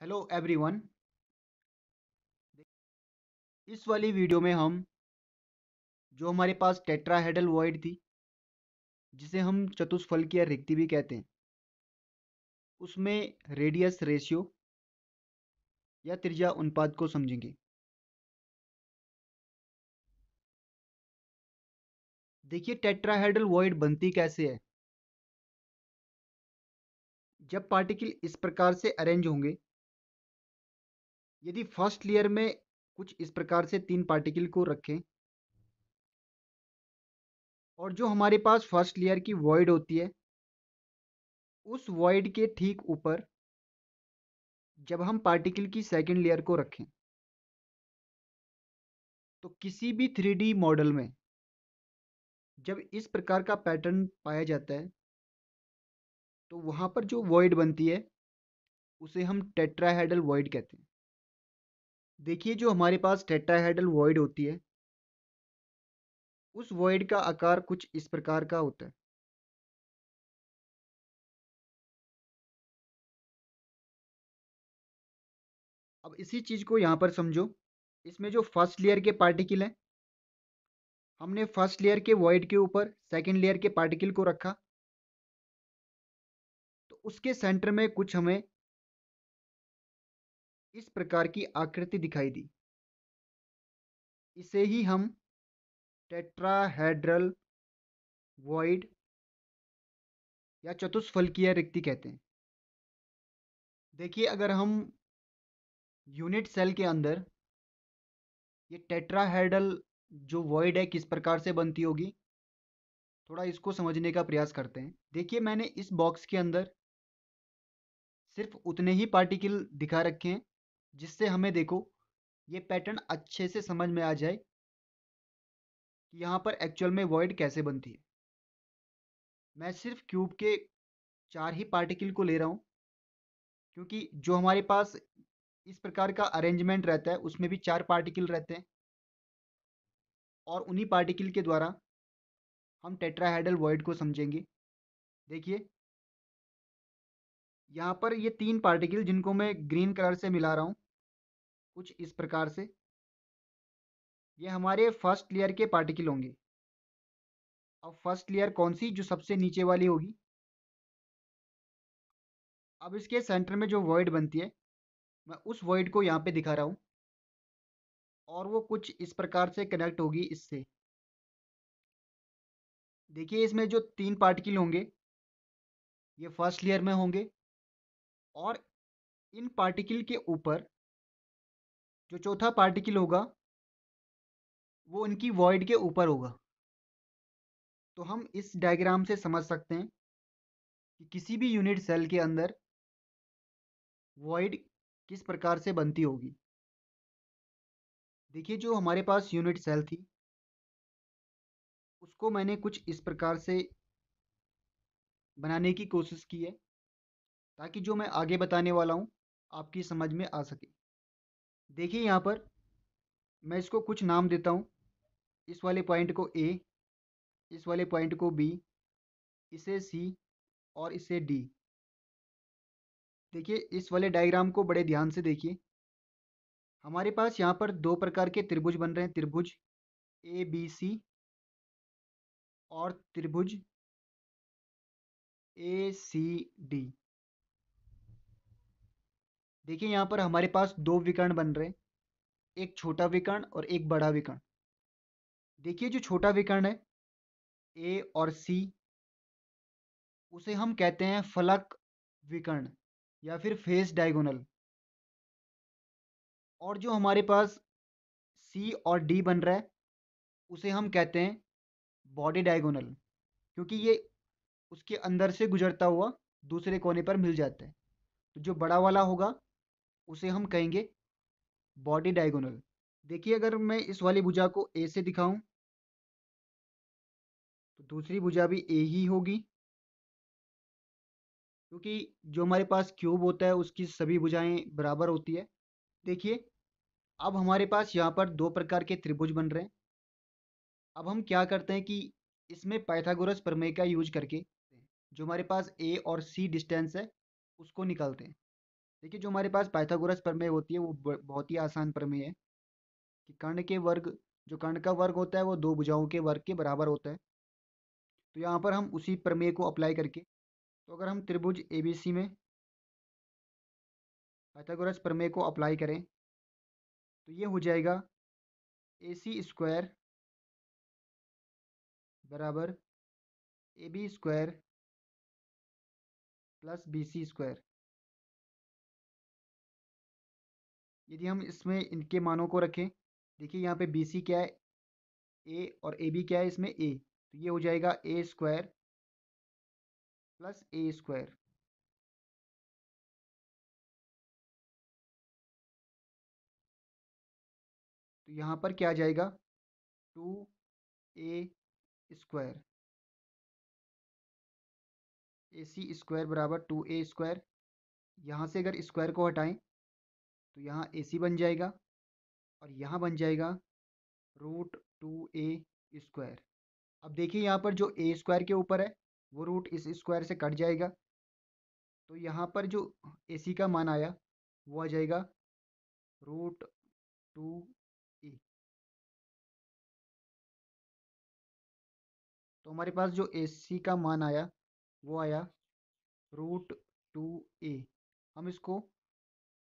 Hello everyone. इस वाली video में हम जो हमारे पास टेट्राहेड्रल वॉइड थी, जिसे हम चतुष्फलकीय या रिक्ति भी कहते हैं, उसमें रेडियस रेशियो या त्रिज्या अनुपात को समझेंगे। देखिए टेट्राहेड्रल वॉइड बनती कैसे है। जब पार्टिकल इस प्रकार से अरेंज होंगे, यदि फर्स्ट लेयर में कुछ इस प्रकार से तीन पार्टिकल को रखें और जो हमारे पास फर्स्ट लेयर की वॉइड होती है, उस वॉइड के ठीक ऊपर जब हम पार्टिकल की सेकंड लेयर को रखें, तो किसी भी 3D मॉडल में जब इस प्रकार का पैटर्न पाया जाता है, तो वहाँ पर जो वॉइड बनती है उसे हम टेट्राहेड्रल वॉइड कहते हैं। देखिए जो हमारे पास टेट्राहेड्रल वॉइड होती है, उस वॉइड का आकार कुछ इस प्रकार का होता है। अब इसी चीज़ को यहाँ पर समझो। इसमें जो फर्स्ट लेयर के पार्टिकल हैं, हमने फर्स्ट लेयर के वॉइड के ऊपर सेकंड लेयर के पार्टिकल को रखा, तो उसके सेंटर में कुछ हमें इस प्रकार की आकृति दिखाई दी। इसे ही हम टेट्राहेड्रल वॉइड या चतुष्फलकीय रिक्ति कहते हैं। देखिए अगर हम यूनिट सेल के अंदर ये टेट्राहेड्रल जो वॉइड है किस प्रकार से बनती होगी, थोड़ा इसको समझने का प्रयास करते हैं। देखिए मैंने इस बॉक्स के अंदर सिर्फ उतने ही पार्टिकल दिखा रखे हैं जिससे हमें देखो ये पैटर्न अच्छे से समझ में आ जाए कि यहाँ पर एक्चुअल में वॉइड कैसे बनती है। मैं सिर्फ क्यूब के चार ही पार्टिकल को ले रहा हूँ, क्योंकि जो हमारे पास इस प्रकार का अरेंजमेंट रहता है उसमें भी चार पार्टिकल रहते हैं और उन्हीं पार्टिकल के द्वारा हम टेट्राहेड्रल वॉइड को समझेंगे। देखिए यहाँ पर ये तीन पार्टिकल जिनको मैं ग्रीन कलर से मिला रहा हूँ कुछ इस प्रकार से, ये हमारे फर्स्ट लेयर के पार्टिकल होंगे। अब फर्स्ट लेयर कौन सी, जो सबसे नीचे वाली होगी। अब इसके सेंटर में जो वॉइड बनती है, मैं उस वॉइड को यहाँ पे दिखा रहा हूँ और वो कुछ इस प्रकार से कनेक्ट होगी इससे। देखिए इसमें जो तीन पार्टिकल होंगे ये फर्स्ट लेयर में होंगे और इन पार्टिकल के ऊपर जो चौथा पार्टिकल होगा वो इनकी वॉइड के ऊपर होगा। तो हम इस डायग्राम से समझ सकते हैं कि किसी भी यूनिट सेल के अंदर वॉइड किस प्रकार से बनती होगी। देखिए जो हमारे पास यूनिट सेल थी उसको मैंने कुछ इस प्रकार से बनाने की कोशिश की है, ताकि जो मैं आगे बताने वाला हूँ आपकी समझ में आ सके। देखिए यहाँ पर मैं इसको कुछ नाम देता हूँ। इस वाले पॉइंट को ए, इस वाले पॉइंट को बी, इसे सी और इसे डी। देखिए इस वाले डायग्राम को बड़े ध्यान से देखिए। हमारे पास यहाँ पर दो प्रकार के त्रिभुज बन रहे हैं, त्रिभुज ए बी सी और त्रिभुज ए सी डी। देखिए यहाँ पर हमारे पास दो विकर्ण बन रहे हैं, एक छोटा विकर्ण और एक बड़ा विकर्ण। देखिए जो छोटा विकर्ण है ए और सी, उसे हम कहते हैं फलक विकर्ण या फिर फेस डायगोनल। और जो हमारे पास सी और डी बन रहा है उसे हम कहते हैं बॉडी डायगोनल, क्योंकि ये उसके अंदर से गुजरता हुआ दूसरे कोने पर मिल जाता है। तो जो बड़ा वाला होगा उसे हम कहेंगे बॉडी डायगोनल। देखिए अगर मैं इस वाली भुजा को ए से दिखाऊं, तो दूसरी भुजा भी ए ही होगी, क्योंकि जो हमारे पास क्यूब होता है उसकी सभी भुजाएं बराबर होती है। देखिए अब हमारे पास यहाँ पर दो प्रकार के त्रिभुज बन रहे हैं। अब हम क्या करते हैं कि इसमें पाइथागोरस प्रमेय का यूज करके जो हमारे पास ए और सी डिस्टेंस है उसको निकालते हैं। देखिए, जो हमारे पास पाइथागोरस प्रमेय होती है वो बहुत ही आसान प्रमेय है कि कर्ण के वर्ग, जो कर्ण का वर्ग होता है वो दो भुजाओं के वर्ग के बराबर होता है। तो यहाँ पर हम उसी प्रमेय को अप्लाई करके, तो अगर हम त्रिभुज एबीसी में पाइथागोरस प्रमेय को अप्लाई करें तो ये हो जाएगा ए सी स्क्वायर बराबर A B square plus B C square. यदि हम इसमें इनके मानों को रखें, देखिए यहाँ पे बी सी क्या है, ए, और ए बी क्या है इसमें ए, तो ये हो जाएगा A square plus A square. तो यहाँ पर क्या आ जाएगा, two A square, A C square बराबर टू ए स्क्वायर। यहाँ से अगर स्क्वायर को हटाएं तो यहाँ ए सी बन जाएगा और यहाँ बन जाएगा रूट टू ए स्क्वायर। अब देखिए यहाँ पर जो ए स्क्वायर के ऊपर है वो रूट इस स्क्वायर से कट जाएगा, तो यहाँ पर जो ए सी का मान आया वो आ जाएगा रूट टू ए। तो हमारे पास जो ए सी का मान आया वो आया रूट टू ए। हम इसको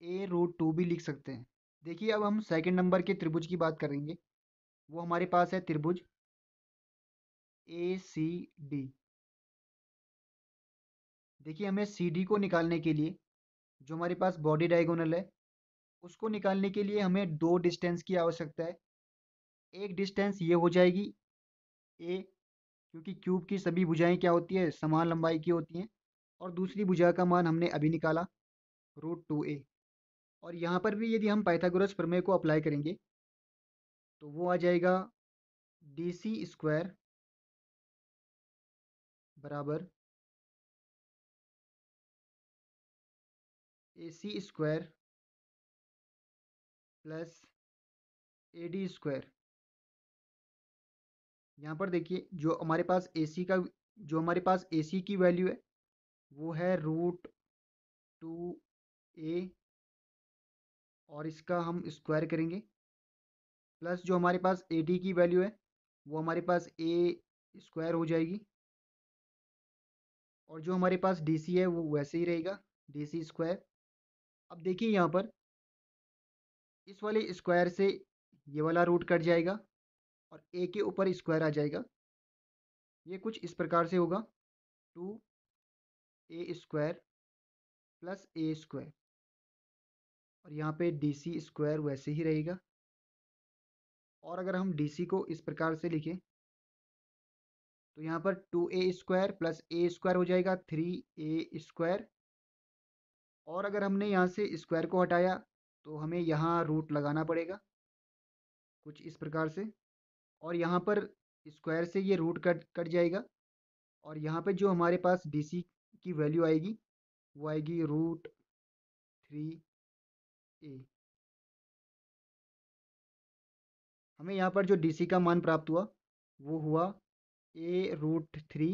ए रूट टू भी लिख सकते हैं। देखिए अब हम सेकंड नंबर के त्रिभुज की बात करेंगे। वो हमारे पास है त्रिभुज ए सी डी। देखिए हमें सी डी को निकालने के लिए, जो हमारे पास बॉडी डायगोनल है उसको निकालने के लिए हमें दो डिस्टेंस की आवश्यकता है। एक डिस्टेंस ये हो जाएगी ए, क्योंकि क्यूब की सभी भुजाएं क्या होती है, समान लंबाई की होती हैं। और दूसरी भुजा का मान हमने अभी निकाला रूट टू ए। और यहाँ पर भी यदि हम पाइथागोरस प्रमेय को अप्लाई करेंगे तो वो आ जाएगा डी सी स्क्वायर बराबर A C square plus A D square. यहाँ पर देखिए जो हमारे पास ए सी का, जो हमारे पास ए सी की वैल्यू है वो है रूट टू ए, और इसका हम स्क्वायर करेंगे, प्लस जो हमारे पास ए डी की वैल्यू है वो हमारे पास ए स्क्वायर हो जाएगी, और जो हमारे पास डी सी है वो वैसे ही रहेगा डी सी स्क्वायर। अब देखिए यहाँ पर इस वाले स्क्वायर से ये वाला रूट कट जाएगा और ए के ऊपर स्क्वायर आ जाएगा। ये कुछ इस प्रकार से होगा two A square plus A square, और यहाँ पे डी सी स्क्वायर वैसे ही रहेगा। और अगर हम डी सी को इस प्रकार से लिखें तो यहाँ पर two A square plus A square हो जाएगा थ्री ए स्क्वायर। और अगर हमने यहाँ से स्क्वायर को हटाया तो हमें यहाँ रूट लगाना पड़ेगा कुछ इस प्रकार से, और यहाँ पर स्क्वायर से ये रूट कट कट जाएगा, और यहाँ पे जो हमारे पास डी सी की वैल्यू आएगी वो आएगी रूट थ्री ए। हमें यहाँ पर जो डी सी का मान प्राप्त हुआ वो हुआ ए रूट थ्री।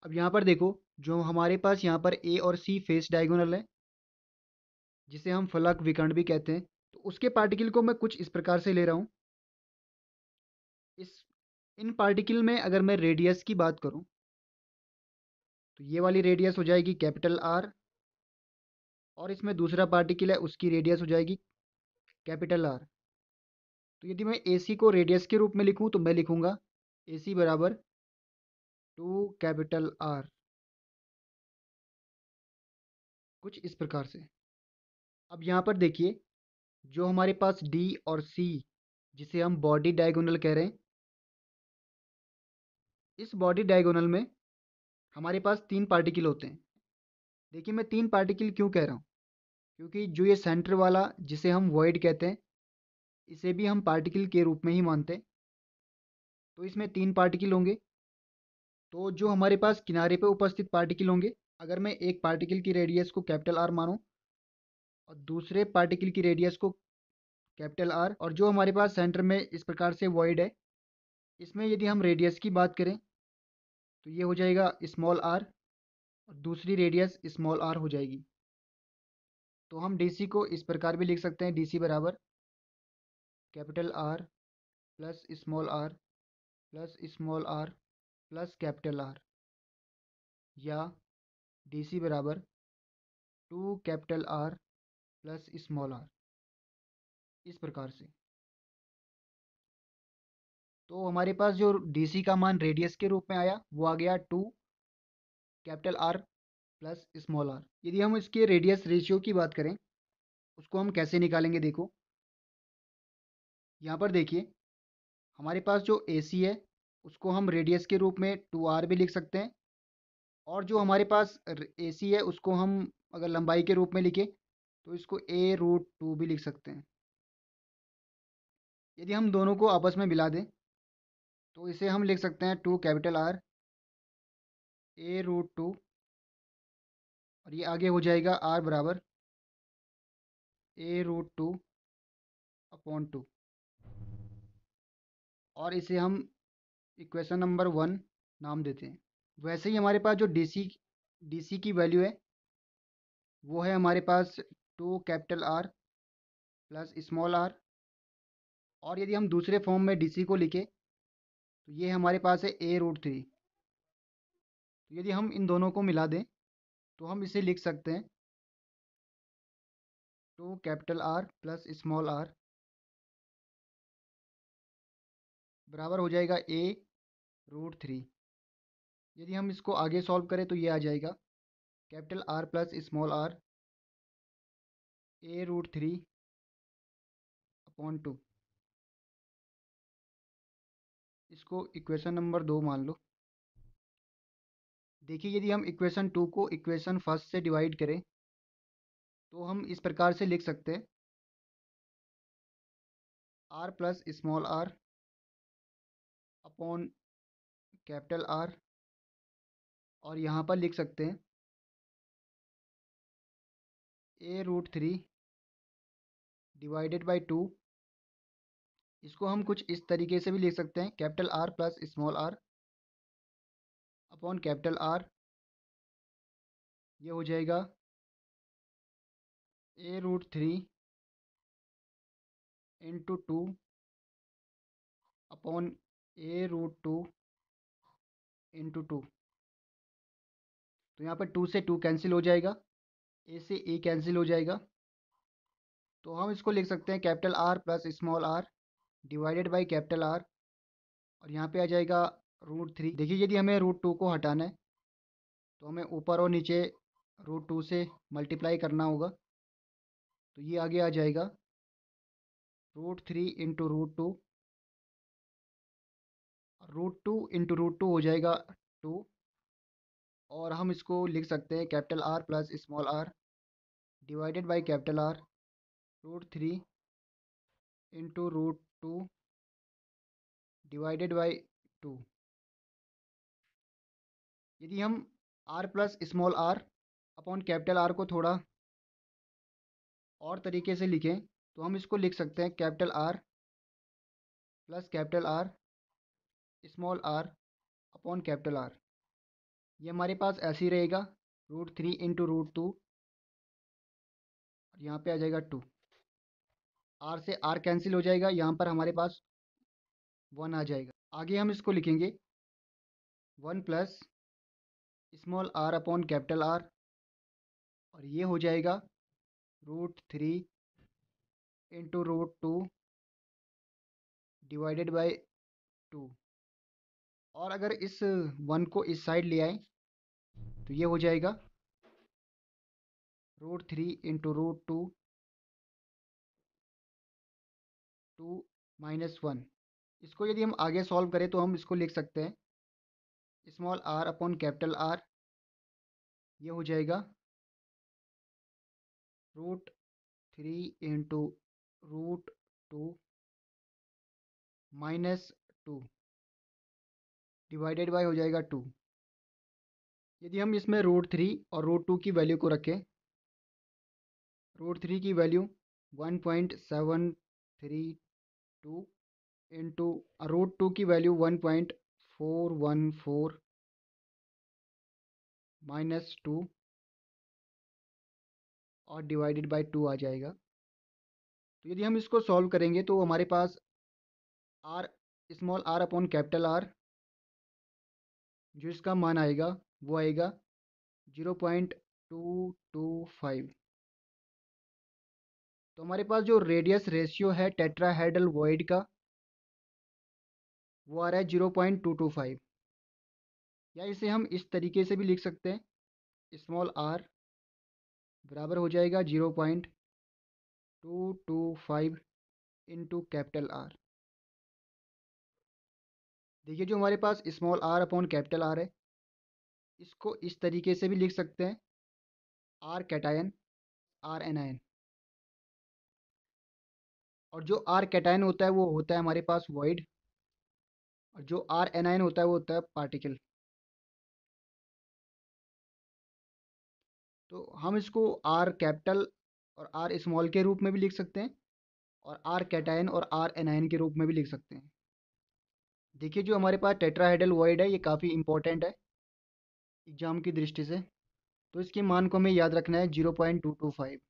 अब यहाँ पर देखो जो हमारे पास यहाँ पर ए और सी फेस डायगोनल है, जिसे हम फलक विकर्ण भी कहते हैं, तो उसके पार्टिकल को मैं कुछ इस प्रकार से ले रहा हूँ। इस इन पार्टिकल में अगर मैं रेडियस की बात करूँ तो ये वाली रेडियस हो जाएगी कैपिटल आर, और इसमें दूसरा पार्टिकल है उसकी रेडियस हो जाएगी कैपिटल आर। तो यदि मैं ए सी को रेडियस के रूप में लिखूँ तो मैं लिखूँगा ए सी बराबर टू कैपिटल आर, कुछ इस प्रकार से। अब यहाँ पर देखिए जो हमारे पास डी और सी, जिसे हम बॉडी डायगोनल कह रहे हैं, इस बॉडी डायगोनल में हमारे पास तीन पार्टिकल होते हैं। देखिए मैं तीन पार्टिकल क्यों कह रहा हूँ, क्योंकि जो ये सेंटर वाला जिसे हम वॉइड कहते हैं इसे भी हम पार्टिकल के रूप में ही मानते हैं। तो इसमें तीन पार्टिकल होंगे। तो जो हमारे पास किनारे पे उपस्थित पार्टिकल होंगे, अगर मैं एक पार्टिकल की रेडियस को कैपिटल आर मानूं और दूसरे पार्टिकल की रेडियस को कैपिटल आर, और जो हमारे पास सेंटर में इस प्रकार से वॉइड है, इसमें यदि हम रेडियस की बात करें तो ये हो जाएगा स्मॉल आर और दूसरी रेडियस स्मॉल आर हो जाएगी। तो हम DC को इस प्रकार भी लिख सकते हैं, DC बराबर capital R plus small r plus small r plus capital R, या DC बराबर 2 capital R plus small r, इस प्रकार से। तो हमारे पास जो DC का मान रेडियस के रूप में आया वो आ गया 2 capital R plus small r। यदि हम इसके रेडियस रेशियो की बात करें, उसको हम कैसे निकालेंगे, देखो यहाँ पर देखिए, हमारे पास जो AC है उसको हम रेडियस के रूप में 2R भी लिख सकते हैं, और जो हमारे पास AC है उसको हम अगर लंबाई के रूप में लिखें तो इसको A√2 भी लिख सकते हैं। यदि हम दोनों को आपस में मिला दें तो इसे हम लिख सकते हैं 2 कैपिटल R A√2, और ये आगे हो जाएगा R बराबर A√2 अपॉन 2, और इसे हम इक्वेशन नंबर 1 नाम देते हैं। वैसे ही हमारे पास जो DC की वैल्यू है वो है हमारे पास 2 capital R plus small r, और यदि हम दूसरे फॉर्म में DC को लिखें तो ये हमारे पास है A√3। तो यदि हम इन दोनों को मिला दें तो हम इसे लिख सकते हैं 2 capital R plus small r बराबर हो जाएगा A√3। यदि हम इसको आगे सॉल्व करें तो ये आ जाएगा capital R plus small r A√3 upon 2। इसको इक्वेशन नंबर 2 मान लो। देखिए, यदि हम इक्वेशन 2 को इक्वेशन फर्स्ट से डिवाइड करें तो हम इस प्रकार से लिख सकते हैं R plus small r upon capital R, और यहाँ पर लिख सकते हैं A√3 डिवाइडेड बाई 2। इसको हम कुछ इस तरीके से भी लिख सकते हैं capital R plus small r upon capital R। ये हो जाएगा A√3 into 2 upon A√2 into 2। तो यहाँ पर 2 से 2 कैंसिल हो जाएगा, A से A कैंसिल हो जाएगा, तो हम इसको लिख सकते हैं capital R plus small r divided by capital R, और यहाँ पे आ जाएगा √3। देखिए, यदि हमें √2 को हटाना है तो हमें ऊपर और नीचे √2 से मल्टीप्लाई करना होगा, तो ये आगे आ जाएगा √3 इंटू √2, √2 इंटू √2 हो जाएगा 2, और हम इसको लिख सकते हैं capital R plus small r divided by capital R √3 into √2 divided by 2। यदि हम R plus small r upon capital R को थोड़ा और तरीके से लिखें तो हम इसको लिख सकते हैं capital R plus capital R small r upon capital R। ये हमारे पास ऐसे ही रहेगा √3 इंटू √2, और यहाँ पे आ जाएगा 2। R से R कैंसिल हो जाएगा, यहाँ पर हमारे पास 1 आ जाएगा। आगे हम इसको लिखेंगे 1 plus small r upon capital R, और ये हो जाएगा √3 इंटू √2 डिवाइडेड बाई 2। और अगर इस 1 को इस साइड ले आए तो ये हो जाएगा √3 इंटू √2 2 माइनस 1। इसको यदि हम आगे सॉल्व करें तो हम इसको लिख सकते हैं small r upon capital R। ये हो जाएगा √3 इंटू √2 माइनस 2 डिवाइडेड बाई हो जाएगा 2। यदि हम इसमें √3 और √2 की वैल्यू को रखें, √3 की वैल्यू 1.732 इंटू √2 की वैल्यू 1.414 माइनस 2, और डिवाइडेड बाय 2 आ जाएगा। तो यदि हम इसको सॉल्व करेंगे तो हमारे पास R small R upon capital R, जो इसका मान आएगा वो आएगा 0.225। तो हमारे पास जो रेडियस रेशियो है टेट्राहेड्रल वॉइड का वो आ रहा है 0.225। या इसे हम इस तरीके से भी लिख सकते हैं, स्मॉल आर बराबर हो जाएगा 0.225 इंटू कैपिटल आर। देखिए जो हमारे पास small R upon capital R है, इसको इस तरीके से भी लिख सकते हैं, आर कैटायन आर एनायन। और जो आर कैटायन होता है वो होता है हमारे पास वॉइड, और जो आर एनायन होता है वो होता है पार्टिकल। तो हम इसको आर कैपिटल और आर स्मॉल के रूप में भी लिख सकते हैं, और आर कैटायन और आर एनायन के रूप में भी लिख सकते हैं। देखिए जो हमारे पास टेट्राहेड्रल वॉइड है ये काफ़ी इंपॉर्टेंट है एग्जाम की दृष्टि से। तो इसके मान को हमें याद रखना है 0.225।